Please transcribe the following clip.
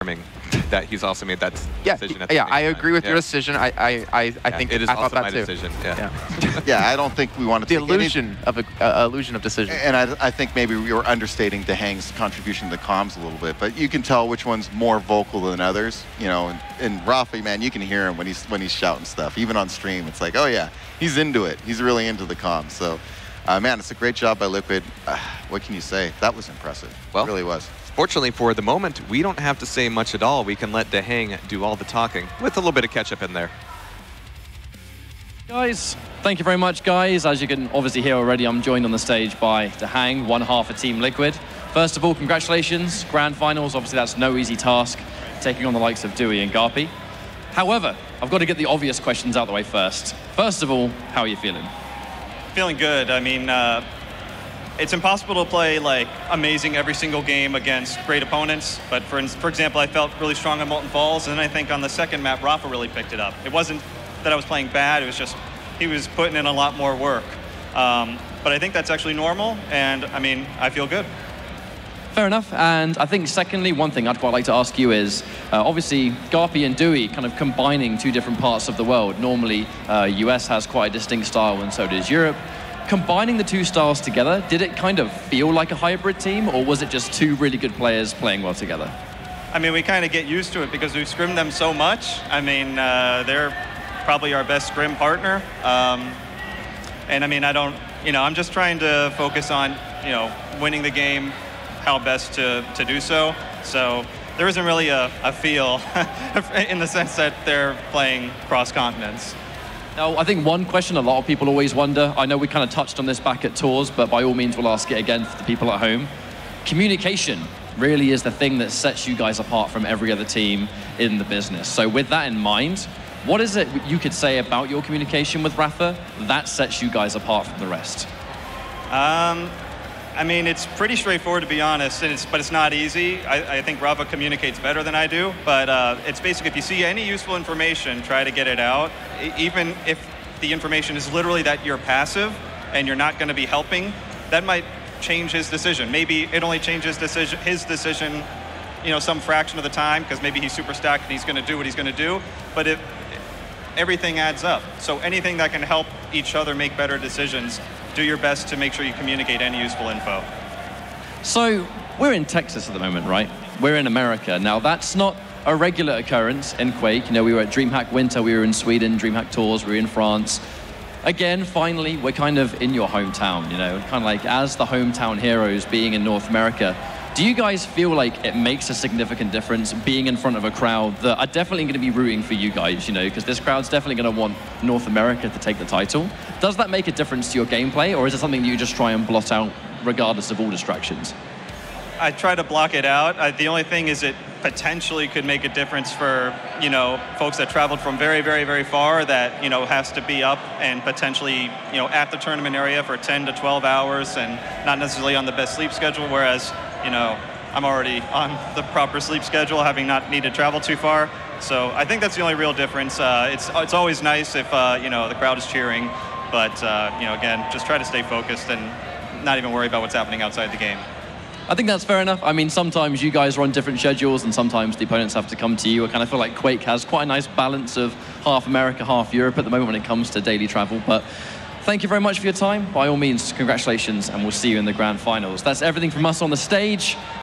confirming that he's also made that decision. I agree with your decision. I think it is I also thought my that too. decision. Yeah, I don't think we want to the take illusion of decision. And I think maybe we were understating Dahang's contribution to the comms a little bit, but you can tell which one's more vocal than others. You know, and Rafi, man, you can hear him when he's shouting stuff, even on stream. It's like, oh yeah, he's into it. He's really into the comms. So, man, it's a great job by Liquid. What can you say? That was impressive. Well, it really was. Fortunately for the moment, we don't have to say much at all. We can let Dahang do all the talking with a little bit of catch-up in there. Guys, thank you very much, guys. As you can obviously hear already, I'm joined on the stage by Dahang, one half of Team Liquid. First of all, congratulations. Grand Finals, obviously that's no easy task, taking on the likes of Dewey and Garpy. However, I've got to get the obvious questions out the way first. First of all, how are you feeling? Feeling good. I mean, it's impossible to play like amazing every single game against great opponents. But for example, I felt really strong on Molten Falls, and then I think on the second map, Rafa really picked it up. It wasn't that I was playing bad, it was just he was putting in a lot more work. But I think that's actually normal, and I mean, I feel good. Fair enough. And I think secondly, one thing I'd quite like to ask you is, obviously, Garpy and Dewey kind of combining two different parts of the world. Normally, US has quite a distinct style, and so does Europe. Combining the two styles together, did it kind of feel like a hybrid team, or was it just two really good players playing well together? I mean, we kind of get used to it because we've scrimmed them so much. I mean, they're probably our best scrim partner. And I mean, I'm just trying to focus on, winning the game, how best to do so. So there isn't really a feel in the sense that they're playing cross continents. Now, I think one question a lot of people always wonder, I know we kind of touched on this back at Tours, but by all means we'll ask it again for the people at home. Communication really is the thing that sets you guys apart from every other team in the business. So with that in mind, what is it you could say about your communication with Rafa that sets you guys apart from the rest? I mean, it's pretty straightforward, to be honest, but it's not easy. I think Rafa communicates better than I do, but it's basically if you see any useful information, try to get it out. Even if the information is literally that you're passive and you're not going to be helping, that might change his decision. Maybe it only changes his decision, some fraction of the time, because maybe he's super stacked and he's going to do what he's going to do. But if everything adds up, so anything that can help each other make better decisions, do your best to make sure you communicate any useful info. So we're in Texas at the moment, right? We're in America. Now that's not a regular occurrence in Quake. We were at DreamHack Winter, we were in Sweden, DreamHack Tours, we were in France. Again, finally, we're kind of in your hometown, kind of like as the hometown heroes being in North America. Do you guys feel like it makes a significant difference being in front of a crowd that are definitely going to be rooting for you guys, because this crowd's definitely going to want North America to take the title? Does that make a difference to your gameplay, or is it something that you just try and blot out regardless of all distractions? I try to block it out. The only thing is it potentially could make a difference for, folks that traveled from very, very, very far that, has to be up and potentially, at the tournament area for 10 to 12 hours and not necessarily on the best sleep schedule, whereas, I'm already on the proper sleep schedule, having not needed to travel too far. So I think that's the only real difference. It's always nice if, the crowd is cheering, but, again, just try to stay focused and not even worry about what's happening outside the game. I think that's fair enough. I mean, sometimes you guys are on different schedules and sometimes the opponents have to come to you. I kind of feel like Quake has quite a nice balance of half America, half Europe at the moment when it comes to daily travel. But thank you very much for your time. By all means, congratulations, and we'll see you in the Grand Finals. That's everything from us on the stage.